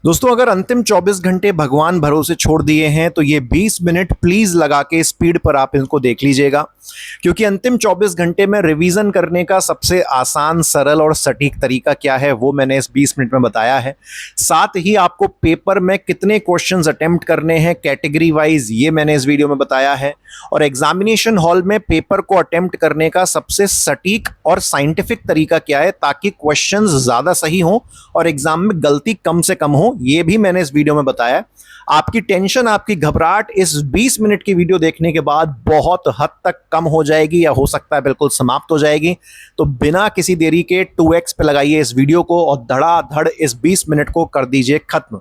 दोस्तों, अगर अंतिम 24 घंटे भगवान भरोसे छोड़ दिए हैं तो ये 20 मिनट प्लीज लगा के स्पीड पर आप इनको देख लीजिएगा, क्योंकि अंतिम 24 घंटे में रिवीजन करने का सबसे आसान, सरल और सटीक तरीका क्या है वो मैंने इस 20 मिनट में बताया है। साथ ही आपको पेपर में कितने क्वेश्चंस अटेम्प्ट करने हैं कैटेगरी वाइज, ये मैंने इस वीडियो में बताया है। और एग्जामिनेशन हॉल में पेपर को अटेम्प्ट करने का सबसे सटीक और साइंटिफिक तरीका क्या है ताकि क्वेश्चंस ज्यादा सही हो और एग्जाम में गलती कम से कम हो, ये भी मैंने इस वीडियो में बताया। आपकी टेंशन, आपकी घबराहट इस 20 मिनट की वीडियो देखने के बाद बहुत हद तक कम हो जाएगी या हो सकता है बिल्कुल समाप्त हो जाएगी। तो बिना किसी देरी के 2x पे लगाइए इस वीडियो को और धड़ाधड़ इस 20 मिनट को कर दीजिए खत्म।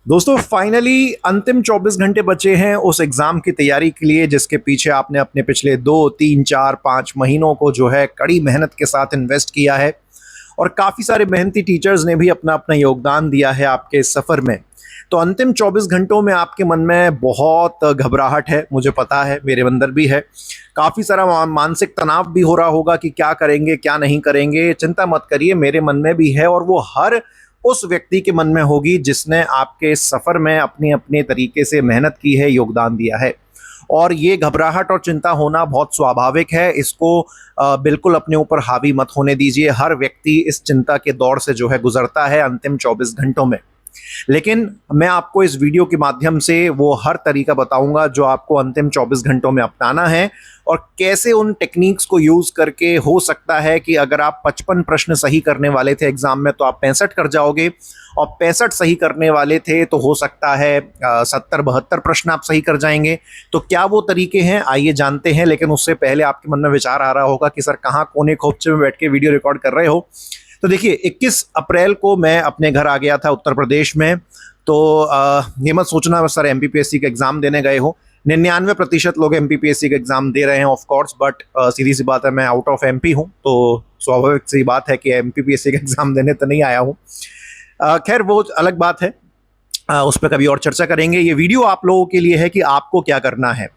दोस्तों, फाइनली अंतिम 24 घंटे बचे हैं उस एग्जाम की तैयारी के लिए जिसके पीछे आपने अपने पिछले 2 3 4 5 महीनों को जो है कड़ी मेहनत के साथ इन्वेस्ट किया है और काफ़ी सारे मेहनती टीचर्स ने भी अपना अपना योगदान दिया है आपके इस सफ़र में। तो अंतिम 24 घंटों में आपके मन में बहुत घबराहट है, मुझे पता है, मेरे अंदर भी है। काफ़ी सारा मानसिक तनाव भी हो रहा होगा कि क्या करेंगे क्या नहीं करेंगे। चिंता मत करिए, मेरे मन में भी है और वो हर उस व्यक्ति के मन में होगी जिसने आपके इस सफ़र में अपनी अपने तरीके से मेहनत की है, योगदान दिया है। और ये घबराहट और चिंता होना बहुत स्वाभाविक है, इसको बिल्कुल अपने ऊपर हावी मत होने दीजिए। हर व्यक्ति इस चिंता के दौर से जो है गुजरता है अंतिम 24 घंटों में। लेकिन मैं आपको इस वीडियो के माध्यम से वो हर तरीका बताऊंगा जो आपको अंतिम 24 घंटों में अपनाना है और कैसे उन टेक्निक्स को यूज करके हो सकता है कि अगर आप 55 प्रश्न सही करने वाले थे एग्जाम में तो आप 65 कर जाओगे, और 65 सही करने वाले थे तो हो सकता है 70 72 प्रश्न आप सही कर जाएंगे। तो क्या वो तरीके हैं, आइए जानते हैं। लेकिन उससे पहले आपके मन में विचार आ रहा होगा कि सर कहाँ कोने खोपचे में बैठ के वीडियो रिकॉर्ड कर रहे हो। तो देखिए, 21 अप्रैल को मैं अपने घर आ गया था उत्तर प्रदेश में। तो ये मत सोचना सर एमपीपीएससी का एग्जाम देने गए हो। 99% लोग एमपीपीएससी का एग्जाम दे रहे हैं ऑफ कोर्स, बट सीधी सी बात है मैं आउट ऑफ एमपी हूँ, तो स्वाभाविक सी बात है कि एमपीपीएससी का एग्जाम देने तो नहीं आया हूँ। खैर वो अलग बात है, उस पर कभी और चर्चा करेंगे। ये वीडियो आप लोगों के लिए है कि आपको क्या करना है।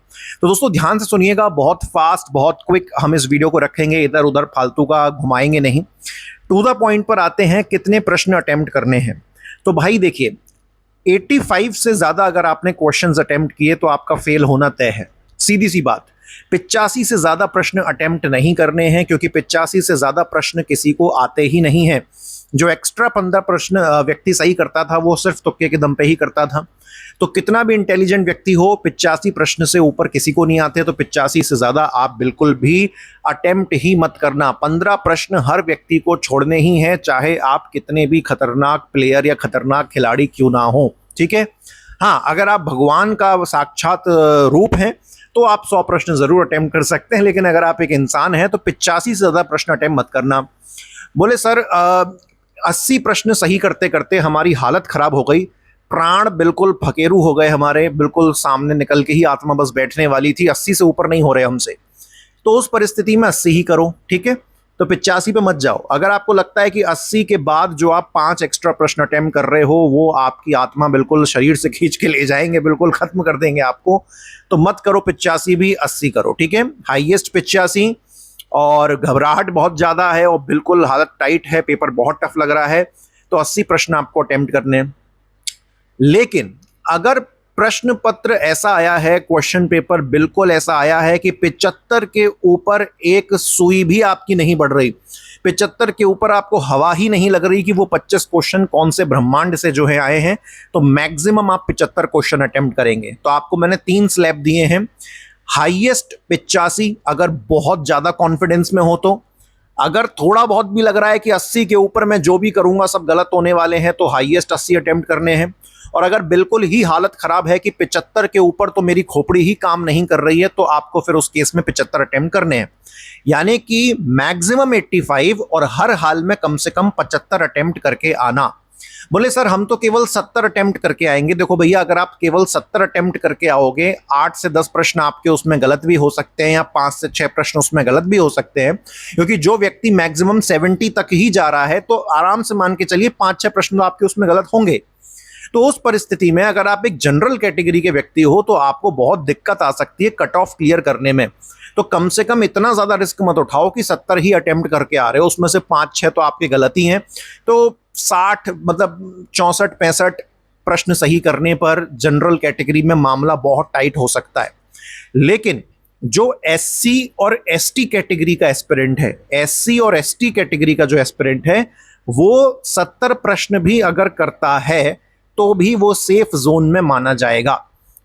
तो दोस्तों ध्यान से सुनिएगा, बहुत फास्ट बहुत क्विक हम इस वीडियो को रखेंगे, इधर उधर फालतू का घुमाएंगे नहीं। टू द पॉइंट पर आते हैं, कितने प्रश्न अटेम्प्ट करने हैं। तो भाई देखिए, 85 से ज्यादा अगर आपने क्वेश्चंस अटेम्प्ट किए तो आपका फेल होना तय है, सीधी सी बात। 85 से ज्यादा प्रश्न अटेम्प्ट नहीं करने हैं, क्योंकि 85 से ज्यादा प्रश्न किसी को आते ही नहीं है। जो एक्स्ट्रा 15 प्रश्न व्यक्ति सही करता था वो सिर्फ तुक्के के दम पे ही करता था। तो कितना भी इंटेलिजेंट व्यक्ति हो, 85 प्रश्न से ऊपर किसी को नहीं आते। तो 85 से ज्यादा आप बिल्कुल भी अटेम्प्ट ही मत करना। 15 प्रश्न हर व्यक्ति को छोड़ने ही हैं, चाहे आप कितने भी खतरनाक प्लेयर या खतरनाक खिलाड़ी क्यों ना हो, ठीक है। हाँ, अगर आप भगवान का साक्षात रूप हैं तो आप 100 प्रश्न जरूर अटेम्प्ट कर सकते हैं, लेकिन अगर आप एक इंसान हैं तो 85 से ज्यादा प्रश्न अटेम्प्ट मत करना। बोले सर 80 प्रश्न सही करते करते हमारी हालत खराब हो गई, प्राण बिल्कुल फकेरू हो गए हमारे, बिल्कुल सामने निकल के ही आत्मा बस बैठने वाली थी, 80 से ऊपर नहीं हो रहे हमसे। तो उस परिस्थिति में 80 ही करो, ठीक है। तो 85 पे मत जाओ। अगर आपको लगता है कि 80 के बाद जो आप 5 एक्स्ट्रा प्रश्न अटेम्प्ट कर रहे हो वो आपकी आत्मा बिल्कुल शरीर से खींच के ले जाएंगे, बिल्कुल खत्म कर देंगे आपको, तो मत करो 85 भी, 80 करो, ठीक है। हाईएस्ट 85, और घबराहट बहुत ज्यादा है और बिल्कुल हालत टाइट है, पेपर बहुत टफ लग रहा है, तो 80 प्रश्न आपको अटेम्प्ट करने हैं। लेकिन अगर प्रश्न पत्र ऐसा आया है, क्वेश्चन पेपर बिल्कुल ऐसा आया है कि 75 के ऊपर एक सुई भी आपकी नहीं बढ़ रही, 75 के ऊपर आपको हवा ही नहीं लग रही कि वो 25 क्वेश्चन कौन से ब्रह्मांड से जो है आए हैं, तो मैक्सिमम आप 75 क्वेश्चन अटेम्प्ट करेंगे। तो आपको मैंने 3 स्लैब दिए हैं। हाईएस्ट 85 अगर बहुत ज्यादा कॉन्फिडेंस में हो तो। अगर थोड़ा बहुत भी लग रहा है कि 80 के ऊपर मैं जो भी करूंगा सब गलत होने वाले हैं, तो हाईएस्ट 80 अटेम्प्ट करने हैं। और अगर बिल्कुल ही हालत खराब है कि 75 के ऊपर तो मेरी खोपड़ी ही काम नहीं कर रही है, तो आपको फिर उस केस में 75 अटेम्प्ट करने हैं। यानी कि मैक्सिमम 85 और हर हाल में कम से कम 75 अटेम्प्ट करके आना। बोले सर हम तो केवल 70 अटेम्प्ट करके आएंगे। देखो भैया, अगर आप केवल 70 अटेम्प्ट करके आओगे, 8 से 10 प्रश्न आपके उसमें गलत भी हो सकते हैं या 5 से 6 प्रश्न उसमें गलत भी हो सकते हैं, क्योंकि जो व्यक्ति मैक्सिमम 70 तक ही जा रहा है तो आराम से मान के चलिए 5-6 प्रश्न तो आपके उसमें गलत होंगे। तो उस परिस्थिति में अगर आप एक जनरल कैटेगरी के व्यक्ति हो तो आपको बहुत दिक्कत आ सकती है कट ऑफ क्लियर करने में। तो कम से कम इतना ज्यादा रिस्क मत उठाओ कि 70 ही अटेम्प्ट करके आ रहे हो, उसमें से 5-6 तो आपकी गलती हैं, तो 60 मतलब 64-65 प्रश्न सही करने पर जनरल कैटेगरी में मामला बहुत टाइट हो सकता है। लेकिन जो एससी और एसटी कैटेगरी का एस्पिरेंट है, एससी और एसटी कैटेगरी का जो एस्पिरेंट है, वो 70 प्रश्न भी अगर करता है तो भी वो सेफ जोन में माना जाएगा।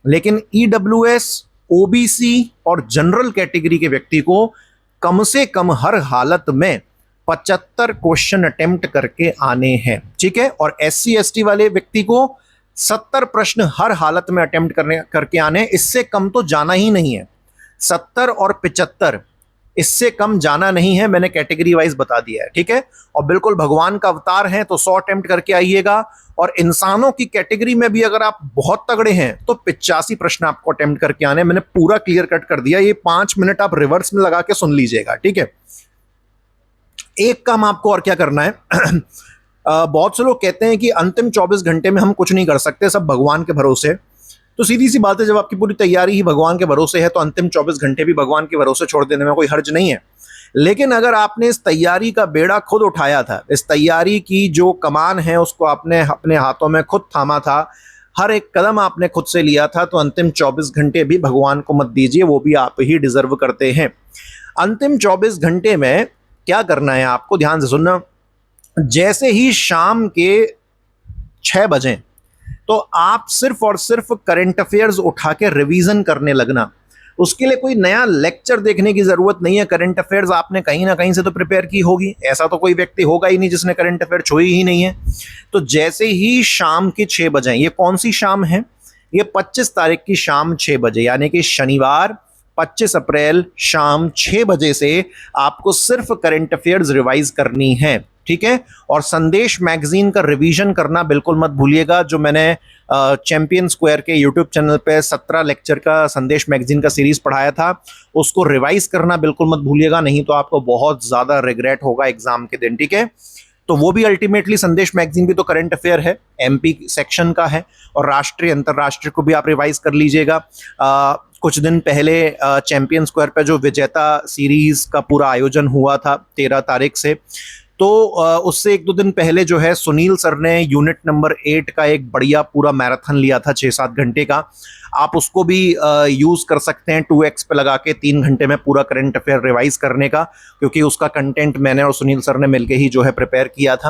लेकिन ईडब्ल्यूएस, ओबीसी और जनरल कैटेगरी के व्यक्ति को कम से कम हर हालत में 75 क्वेश्चन अटेम्प्ट करके आने हैं, ठीक है। और एससी एसटी वाले व्यक्ति को 70 प्रश्न हर हालत में अटेम्प्ट करके आने, इससे कम तो जाना ही नहीं है। 70 और 75 इससे कम जाना नहीं है, मैंने कैटेगरी वाइज बता दिया है, ठीक है। और बिल्कुल भगवान का अवतार है तो 100 अटेम्प्ट करके आइएगा। और इंसानों की कैटेगरी में भी अगर आप बहुत तगड़े हैं तो 85 प्रश्न आपको अटेम्प्ट करके आने, मैंने पूरा क्लियर कट कर दिया। ये 5 मिनट आप रिवर्स में लगा के सुन लीजिएगा, ठीक है। एक काम आपको और क्या करना है बहुत से लोग कहते हैं कि अंतिम 24 घंटे में हम कुछ नहीं कर सकते, सब भगवान के भरोसे। तो सीधी सी बात है, जब आपकी पूरी तैयारी ही भगवान के भरोसे है तो अंतिम 24 घंटे भी भगवान के भरोसे छोड़ देने में कोई हर्ज नहीं है। लेकिन अगर आपने इस तैयारी का बेड़ा खुद उठाया था, इस तैयारी की जो कमान है उसको आपने अपने हाथों में खुद थामा था, हर एक कदम आपने खुद से लिया था, तो अंतिम 24 घंटे भी भगवान को मत दीजिए, वो भी आप ही डिजर्व करते हैं। अंतिम 24 घंटे में क्या करना है आपको, ध्यान से सुनना। जैसे ही शाम के 6 बजे तो आप सिर्फ और सिर्फ करंट अफेयर्स उठा के रिवीजन करने लगना। उसके लिए कोई नया लेक्चर देखने की जरूरत नहीं है। करंट अफेयर्स आपने कहीं ना कहीं से तो प्रिपेयर की होगी, ऐसा तो कोई व्यक्ति होगा ही नहीं जिसने करंट अफेयर छुई ही नहीं है। तो जैसे ही शाम के 6 बजे, ये कौन सी शाम है, ये 25 तारीख की शाम 6 बजे, यानी कि शनिवार 25 अप्रैल शाम 6 बजे से आपको सिर्फ करंट अफेयर्स रिवाइज करनी है, ठीक है। और संदेश मैगजीन का रिवीजन करना बिल्कुल मत भूलिएगा। जो मैंने चैंपियन स्क्वायर के यूट्यूब चैनल पे 17 लेक्चर का संदेश मैगजीन का सीरीज पढ़ाया था, उसको रिवाइज करना बिल्कुल मत भूलिएगा, नहीं तो आपको बहुत ज्यादा रिग्रेट होगा एग्जाम के दिन, ठीक है। तो वो भी अल्टीमेटली संदेश मैगजीन भी तो करंट अफेयर है, एमपी सेक्शन का है, और राष्ट्रीय अंतरराष्ट्रीय को भी आप रिवाइज कर लीजिएगा। कुछ दिन पहले चैंपियन स्क्वायर पे जो विजेता सीरीज का पूरा आयोजन हुआ था 13 तारीख से, तो उससे 1-2 दिन पहले जो है सुनील सर ने यूनिट नंबर 8 का एक बढ़िया पूरा मैराथन लिया था 6-7 घंटे का। आप उसको भी यूज कर सकते हैं 2x पे लगा के 3 घंटे में पूरा करंट अफेयर रिवाइज करने का, क्योंकि उसका कंटेंट मैंने और सुनील सर ने मिलके ही जो है प्रिपेयर किया था,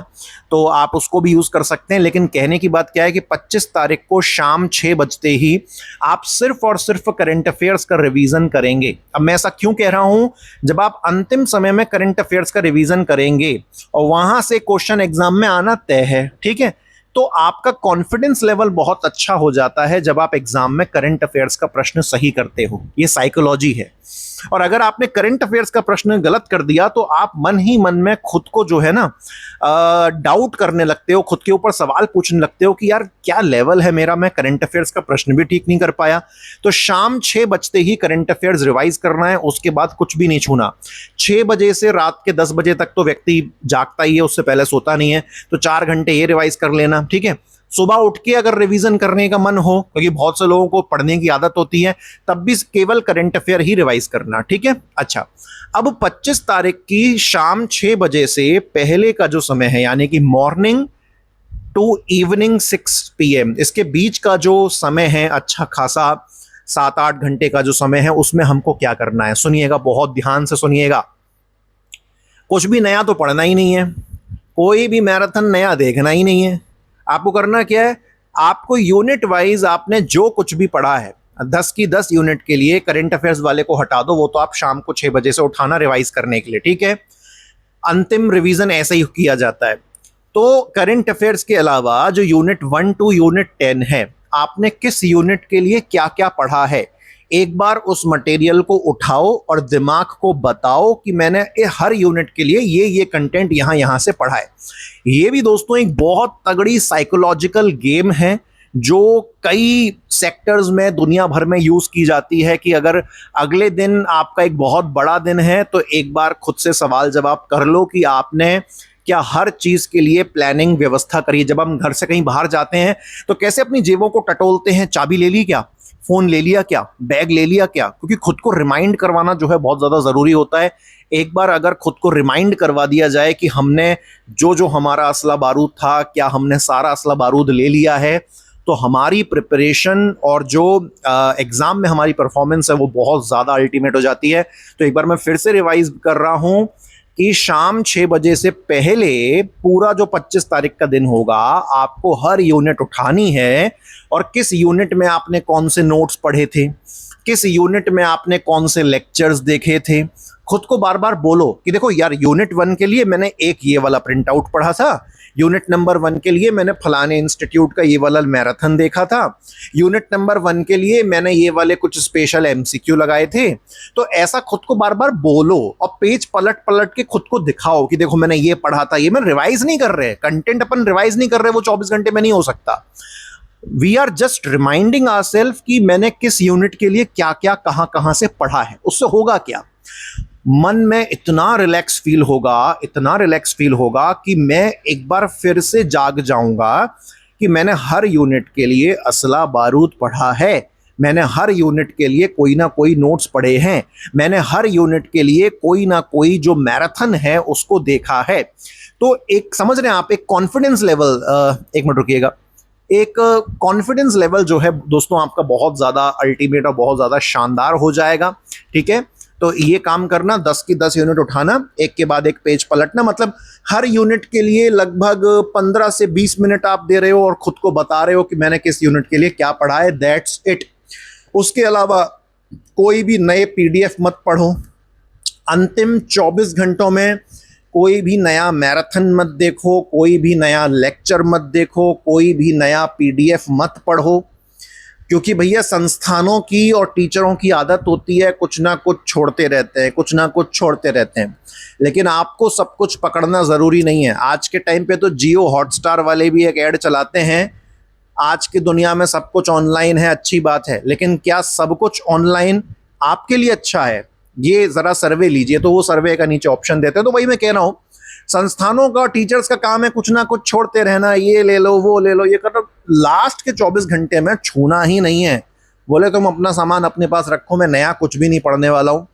तो आप उसको भी यूज कर सकते हैं। लेकिन कहने की बात क्या है कि 25 तारीख को शाम 6 बजते ही आप सिर्फ और सिर्फ करंट अफेयर्स का रिवीजन करेंगे। अब मैं ऐसा क्यों कह रहा हूं, जब आप अंतिम समय में करंट अफेयर्स का रिवीजन करेंगे और वहां से क्वेश्चन एग्जाम में आना तय है, ठीक है, तो आपका कॉन्फिडेंस लेवल बहुत अच्छा हो जाता है जब आप एग्जाम में करंट अफेयर्स का प्रश्न सही करते हो। ये साइकोलॉजी है। और अगर आपने करंट अफेयर्स का प्रश्न गलत कर दिया तो आप मन ही मन में खुद को जो है ना डाउट करने लगते हो, खुद के ऊपर सवाल पूछने लगते हो कि यार क्या लेवल है मेरा, मैं करंट अफेयर्स का प्रश्न भी ठीक नहीं कर पाया। तो शाम 6 बजते ही करंट अफेयर्स रिवाइज करना है, उसके बाद कुछ भी नहीं छूना। 6 बजे से रात के 10 बजे तक तो व्यक्ति जागता ही है, उससे पहले सोता नहीं है, तो 4 घंटे ये रिवाइज कर लेना, ठीक है। सुबह उठ के अगर रिवीजन करने का मन हो, क्योंकि बहुत से लोगों को पढ़ने की आदत होती है, तब भी केवल करंट अफेयर ही रिवाइज करना, ठीक है। अच्छा, अब 25 तारीख की शाम 6 बजे से पहले का जो समय है, यानी कि मॉर्निंग टू इवनिंग 6 PM, इसके बीच का जो समय है, अच्छा खासा 7-8 घंटे का जो समय है, उसमें हमको क्या करना है, सुनिएगा, बहुत ध्यान से सुनिएगा। कुछ भी नया तो पढ़ना ही नहीं है, कोई भी मैराथन नया देखना ही नहीं है। आपको करना क्या है, आपको यूनिट वाइज आपने जो कुछ भी पढ़ा है, 10 की 10 यूनिट के लिए करंट अफेयर्स वाले को हटा दो, वो तो आप शाम को 6 बजे से उठाना रिवाइज करने के लिए, ठीक है। अंतिम रिवीजन ऐसे ही किया जाता है। तो करंट अफेयर्स के अलावा जो यूनिट 1 to यूनिट 10 है, आपने किस यूनिट के लिए क्या क्या पढ़ा है, एक बार उस मटेरियल को उठाओ और दिमाग को बताओ कि मैंने हर यूनिट के लिए ये कंटेंट यहां से पढ़ा है। ये भी दोस्तों एक बहुत तगड़ी साइकोलॉजिकल गेम है जो कई सेक्टर्स में दुनिया भर में यूज की जाती है कि अगर अगले दिन आपका एक बहुत बड़ा दिन है तो एक बार खुद से सवाल जवाब कर लो कि आपने क्या हर चीज के लिए प्लानिंग व्यवस्था करी। जब हम घर से कहीं बाहर जाते हैं तो कैसे अपनी जेबों को टटोलते हैं, चाबी ले ली क्या, फोन ले लिया क्या, बैग ले लिया क्या, क्योंकि खुद को रिमाइंड करवाना जो है बहुत ज्यादा जरूरी होता है। एक बार अगर खुद को रिमाइंड करवा दिया जाए कि हमने जो जो हमारा असला बारूद था, क्या हमने सारा असला बारूद ले लिया है, तो हमारी प्रिपरेशन और जो एग्जाम में हमारी परफॉर्मेंस है वो बहुत ज़्यादा अल्टीमेट हो जाती है। तो एक बार मैं फिर से रिवाइज कर रहा हूं कि शाम 6 बजे से पहले पूरा जो 25 तारीख का दिन होगा आपको हर यूनिट उठानी है, और किस यूनिट में आपने कौन से नोट्स पढ़े थे, किस यूनिट में आपने कौन से लेक्चर्स देखे थे, खुद को बार बार बोलो कि देखो यार यूनिट 1 के लिए मैंने एक ये वाला प्रिंट आउट पढ़ा था, यूनिट नंबर 1 के लिए मैंने फलाने इंस्टीट्यूट का ये वाला मैराथन देखा था, यूनिट नंबर 1 के लिए मैंने ये वाले कुछ स्पेशल एमसीक्यू लगाए थे। तो ऐसा खुद को बार बार बोलो और पेज पलट पलट के खुद को दिखाओ कि देखो मैंने ये पढ़ा था। ये मैं रिवाइज नहीं कर रहे, कंटेंट अपन रिवाइज नहीं कर रहे, वो 24 घंटे में नहीं हो सकता। We are just reminding ourselves कि मैंने किस यूनिट के लिए क्या क्या कहां से पढ़ा है। उससे होगा क्या, मन में इतना रिलैक्स फील होगा, इतना रिलैक्स फील होगा कि मैं एक बार फिर से जाग जाऊंगा कि मैंने हर यूनिट के लिए असला बारूद पढ़ा है, मैंने हर यूनिट के लिए कोई ना कोई नोट्स पढ़े हैं, मैंने हर यूनिट के लिए कोई ना कोई जो मैराथन है उसको देखा है। तो एक समझ रहे हैं आप, एक कॉन्फिडेंस लेवल, एक मिनट रुकिएगा, एक कॉन्फिडेंस लेवल जो है दोस्तों आपका बहुत ज़्यादा अल्टीमेट और बहुत ज़्यादा शानदार हो जाएगा। ठीक है, तो ये काम करना, 10 की 10 यूनिट उठाना, एक के बाद एक पेज पलटना, मतलब हर यूनिट के लिए लगभग 15 से 20 मिनट आप दे रहे हो और खुद को बता रहे हो कि मैंने किस यूनिट के लिए क्या पढ़ा है। That's it. उसके अलावा कोई भी नए पीडीएफ मत पढ़ो, अंतिम 24 घंटों में कोई भी नया मैराथन मत देखो, कोई भी नया लेक्चर मत देखो, कोई भी नया पीडीएफ मत पढ़ो, क्योंकि भैया संस्थानों की और टीचरों की आदत होती है कुछ ना कुछ छोड़ते रहते हैं, कुछ ना कुछ छोड़ते रहते हैं। लेकिन आपको सब कुछ पकड़ना ज़रूरी नहीं है। आज के टाइम पे तो जियो हॉटस्टार वाले भी एक ऐड चलाते हैं, आज की दुनिया में सब कुछ ऑनलाइन है, अच्छी बात है, लेकिन क्या सब कुछ ऑनलाइन आपके लिए अच्छा है? ये ज़रा सर्वे लीजिए, तो वो सर्वे का नीचे ऑप्शन देते हैं। तो वही मैं कह रहा हूँ, संस्थानों का, टीचर्स का काम है कुछ ना कुछ छोड़ते रहना, ये ले लो वो ले लो, ये कर लो, लास्ट के 24 घंटे में छूना ही नहीं है। बोले तुम अपना सामान अपने पास रखो, मैं नया कुछ भी नहीं पढ़ने वाला हूँ।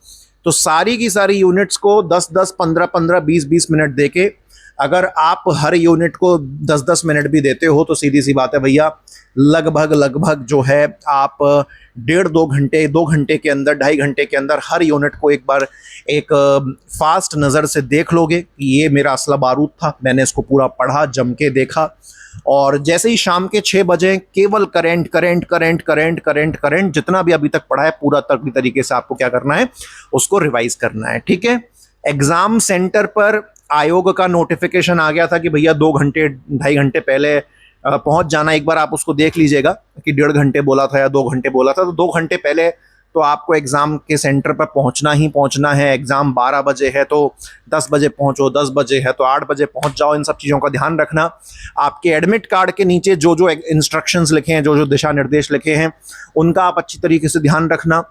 तो सारी की सारी यूनिट्स को 10-10, 15-15, 20-20 मिनट देके अगर आप हर यूनिट को 10-10 मिनट भी देते हो तो सीधी सी बात है भैया, लगभग जो है आप 1.5-2 घंटे, 2 घंटे के अंदर, 2.5 घंटे के अंदर हर यूनिट को एक बार एक फास्ट नज़र से देख लोगे कि ये मेरा असला बारूद था, मैंने इसको पूरा पढ़ा, जम के देखा। और जैसे ही शाम के 6 बजे केवल करंट जितना भी अभी तक पढ़ा है पूरा तरीके से आपको क्या करना है, उसको रिवाइज करना है। ठीक है, एग्जाम सेंटर पर आयोग का नोटिफिकेशन आ गया था कि भैया 2 घंटे 2.5 घंटे पहले पहुंच जाना। एक बार आप उसको देख लीजिएगा कि 1.5 घंटे बोला था या 2 घंटे बोला था, तो 2 घंटे पहले तो आपको एग्जाम के सेंटर पर पहुंचना ही पहुंचना है। एग्जाम 12 बजे है तो 10 बजे पहुंचो, 10 बजे है तो 8 बजे पहुंच जाओ। इन सब चीज़ों का ध्यान रखना। आपके एडमिट कार्ड के नीचे जो जो इंस्ट्रक्शंस लिखे हैं, जो जो दिशा निर्देश लिखे हैं, उनका आप अच्छी तरीके से ध्यान रखना।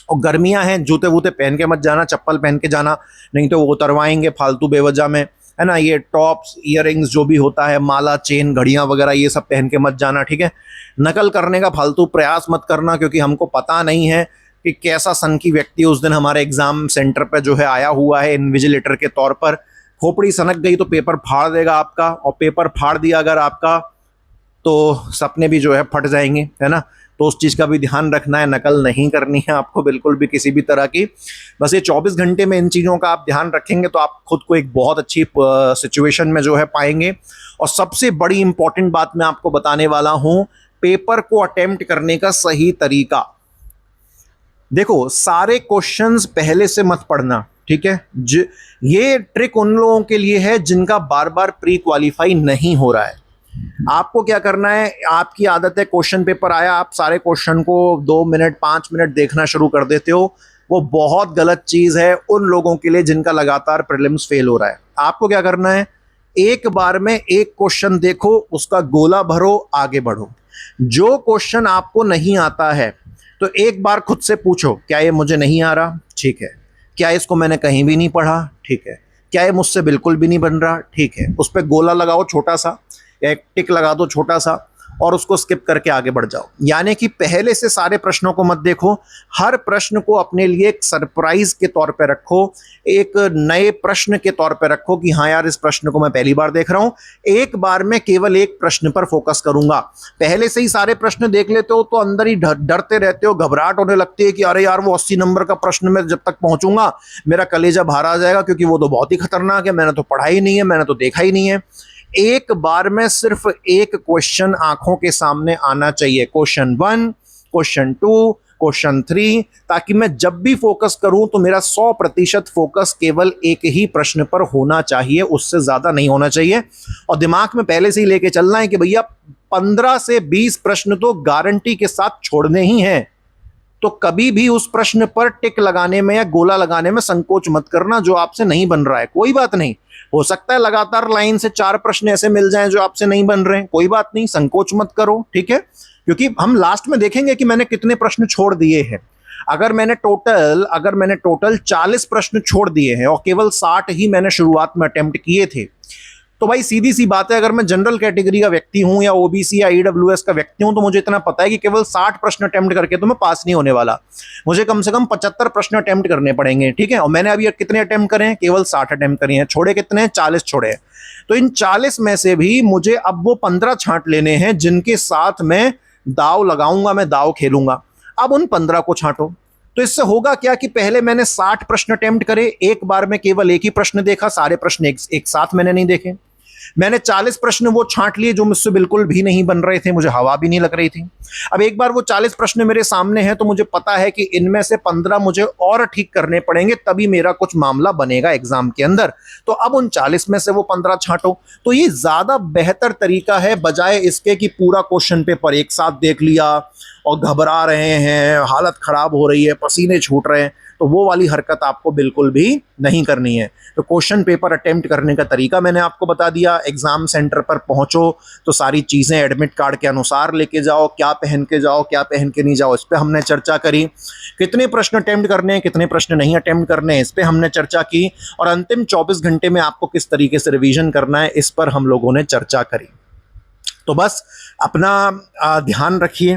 और गर्मियां हैं, जूते वूते पहन के मत जाना, चप्पल पहन के जाना, नहीं तो वो उतरवाएंगे फालतू बेवजह में, है ना। ये टॉप्स, ईयरिंग्स जो भी होता है, माला, चेन, घड़ियां वगैरह, ये सब पहन के मत जाना। ठीक है, नकल करने का फालतू प्रयास मत करना, क्योंकि हमको पता नहीं है कि कैसा सनकी व्यक्ति उस दिन हमारे एग्जाम सेंटर पर जो है आया हुआ है इन्विजिलेटर के तौर पर। खोपड़ी सनक गई तो पेपर फाड़ देगा आपका, और पेपर फाड़ दिया अगर आपका तो सपने भी जो है फट जाएंगे, है ना। तो उस चीज़ का भी ध्यान रखना है, नकल नहीं करनी है आपको बिल्कुल भी किसी भी तरह की। बस ये 24 घंटे में इन चीज़ों का आप ध्यान रखेंगे तो आप खुद को एक बहुत अच्छी सिचुएशन में जो है पाएंगे। और सबसे बड़ी इंपॉर्टेंट बात मैं आपको बताने वाला हूं, पेपर को अटेम्प्ट करने का सही तरीका। देखो, सारे क्वेश्चंस पहले से मत पढ़ना, ठीक है। ये ट्रिक उन लोगों के लिए है जिनका बार बार प्री क्वालिफाई नहीं हो रहा है। आपको क्या करना है, आपकी आदत है क्वेश्चन पेपर आया, आप सारे क्वेश्चन को 2 मिनट 5 मिनट देखना शुरू कर देते हो। वो बहुत गलत चीज़ है उन लोगों के लिए जिनका लगातार प्रीलिम्स फेल हो रहा है। आपको क्या करना है, एक बार में एक क्वेश्चन देखो, उसका गोला भरो, आगे बढ़ो। जो क्वेश्चन आपको नहीं आता है तो एक बार खुद से पूछो, क्या ये मुझे नहीं आ रहा? ठीक है। क्या इसको मैंने कहीं भी नहीं पढ़ा? ठीक है। क्या ये मुझसे बिल्कुल भी नहीं बन रहा? ठीक है। उस पर गोला लगाओ छोटा सा, या एक टिक लगा दो छोटा सा, और उसको स्किप करके आगे बढ़ जाओ। यानी कि पहले से सारे प्रश्नों को मत देखो, हर प्रश्न को अपने लिए एक सरप्राइज के तौर पे रखो, एक नए प्रश्न के तौर पे रखो कि हाँ यार इस प्रश्न को मैं पहली बार देख रहा हूं, एक बार में केवल एक प्रश्न पर फोकस करूंगा। पहले से ही सारे प्रश्न देख लेते हो तो अंदर ही डरते रहते हो, घबराहट होने लगती है कि अरे यार वो 80 नंबर का प्रश्न में जब तक पहुंचूंगा मेरा कलेजा बाहर आ जाएगा, क्योंकि वो तो बहुत ही खतरनाक है, मैंने तो पढ़ा ही नहीं है, मैंने तो देखा ही नहीं है। एक बार में सिर्फ एक क्वेश्चन आंखों के सामने आना चाहिए, क्वेश्चन 1, क्वेश्चन 2, क्वेश्चन 3, ताकि मैं जब भी फोकस करूं तो मेरा 100% फोकस केवल एक ही प्रश्न पर होना चाहिए, उससे ज्यादा नहीं होना चाहिए। और दिमाग में पहले से ही लेके चलना है कि भैया 15 से 20 प्रश्न तो गारंटी के साथ छोड़ने ही हैं। तो कभी भी उस प्रश्न पर टिक लगाने में या गोला लगाने में संकोच मत करना जो आपसे नहीं बन रहा है। कोई बात नहीं, हो सकता है लगातार लाइन से 4 प्रश्न ऐसे मिल जाएं जो आपसे नहीं बन रहे हैं, कोई बात नहीं, संकोच मत करो, ठीक है। क्योंकि हम लास्ट में देखेंगे कि मैंने कितने प्रश्न छोड़ दिए हैं। अगर मैंने टोटल 40 प्रश्न छोड़ दिए हैं और केवल 60 ही मैंने शुरुआत में अटेम्प्ट किए थे, तो भाई सीधी सी बात है, अगर मैं जनरल कैटेगरी का व्यक्ति हूं या ओबीसी या ईडब्ल्यूएस का व्यक्ति हूं तो मुझे इतना पता है कि केवल 60 प्रश्न अटेम्प्ट करके तो मैं पास नहीं होने वाला, मुझे कम से कम 75 प्रश्न अटेम्प्ट करने पड़ेंगे, ठीक है। और मैंने अभी कितने अटेम्प्ट करे हैं? केवल 60 अटेम्प्ट करे हैं। छोड़े कितने हैं? 40 छोड़े हैं। तो इन 40 में से भी मुझे अब वो 15 छांट लेने हैं जिनके साथ मैं दाव लगाऊंगा, मैं दाव खेलूंगा। अब उन 15 को छांटो। तो इससे होगा क्या कि पहले मैंने 60 प्रश्न अटेम्प्ट करे, एक बार में केवल एक ही प्रश्न देखा, सारे प्रश्न एक साथ मैंने नहीं देखे। मैंने 40 प्रश्न वो छांट लिए जो मुझसे बिल्कुल भी नहीं बन रहे थे, मुझे हवा भी नहीं लग रही थी। अब एक बार वो 40 प्रश्न मेरे सामने हैं तो मुझे पता है कि इनमें से 15 मुझे और ठीक करने पड़ेंगे, तभी मेरा कुछ मामला बनेगा एग्जाम के अंदर। तो अब उन 40 में से वो 15 छांटो। तो ये ज्यादा बेहतर तरीका है बजाय इसके कि पूरा क्वेश्चन पेपर एक साथ देख लिया और घबरा रहे हैं, हालत खराब हो रही है, पसीने छूट रहे हैं। तो वो वाली हरकत आपको बिल्कुल भी नहीं करनी है। तो क्वेश्चन पेपर अटेम्प्ट करने का तरीका मैंने आपको बता दिया। एग्जाम सेंटर पर पहुंचो तो सारी चीजें एडमिट कार्ड के अनुसार लेके जाओ, क्या पहन के जाओ, क्या पहन के नहीं जाओ, इस पे हमने चर्चा करी। कितने प्रश्न अटेम्प्ट करने हैं, कितने प्रश्न नहीं अटेम्प्ट करने हैं, इस पे हमने चर्चा की। और अंतिम 24 घंटे में आपको किस तरीके से रिवीजन करना है, इस पर हम लोगों ने चर्चा करी। तो बस अपना ध्यान रखिए।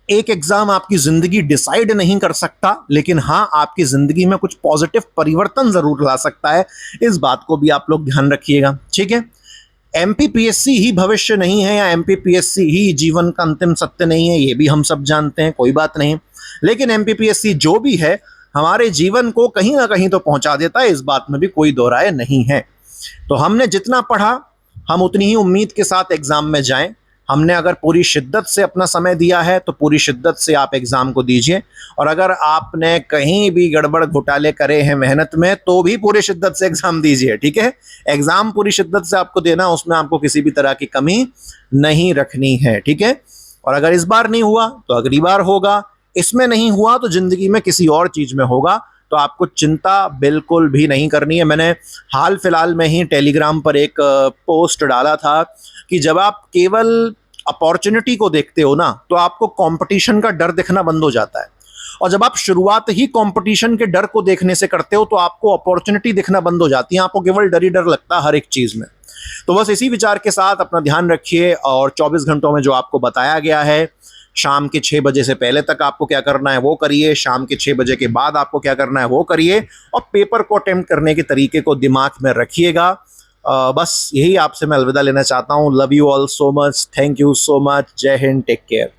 एक एग्जाम आपकी जिंदगी डिसाइड नहीं कर सकता, लेकिन हाँ आपकी जिंदगी में कुछ पॉजिटिव परिवर्तन जरूर ला सकता है। इस बात को भी आप लोग ध्यान रखिएगा, ठीक है। एमपीपीएससी ही भविष्य नहीं है या एमपीपीएससी ही जीवन का अंतिम सत्य नहीं है, ये भी हम सब जानते हैं, कोई बात नहीं। लेकिन एमपीपीएससी जो भी है हमारे जीवन को कहीं ना कहीं तो पहुंचा देता है, इस बात में भी कोई दो राय नहीं है। तो हमने जितना पढ़ा हम उतनी ही उम्मीद के साथ एग्जाम में जाएं। हमने अगर पूरी शिद्दत से अपना समय दिया है तो पूरी शिद्दत से आप एग्जाम को दीजिए। और अगर आपने कहीं भी गड़बड़ घोटाले करे हैं मेहनत में तो भी पूरी शिद्दत से एग्जाम दीजिए, ठीक है। एग्जाम पूरी शिद्दत से आपको देना, उसमें आपको किसी भी तरह की कमी नहीं रखनी है, ठीक है। और अगर इस बार नहीं हुआ तो अगली बार होगा, इसमें नहीं हुआ तो जिंदगी में किसी और चीज में होगा। तो आपको चिंता बिल्कुल भी नहीं करनी है। मैंने हाल फिलहाल में ही टेलीग्राम पर एक पोस्ट डाला था कि जब आप केवल अपॉर्चुनिटी को देखते हो ना तो आपको कंपटीशन का डर दिखना बंद हो जाता है। और जब आप शुरुआत ही कंपटीशन के डर को देखने से करते हो तो आपको अपॉर्चुनिटी दिखना बंद हो जाती है, आपको केवल डर ही डर लगता है हर एक चीज में। तो बस इसी विचार के साथ अपना ध्यान रखिए और 24 घंटों में जो आपको बताया गया है, शाम के 6 बजे से पहले तक आपको क्या करना है वो करिए, शाम के 6 बजे के बाद आपको क्या करना है वो करिए, और पेपर को अटेम्प्ट करने के तरीके को दिमाग में रखिएगा। बस यही आपसे मैं अलविदा लेना चाहता हूँ। Love you all so much, thank you so much, जय हिंद, टेक केयर।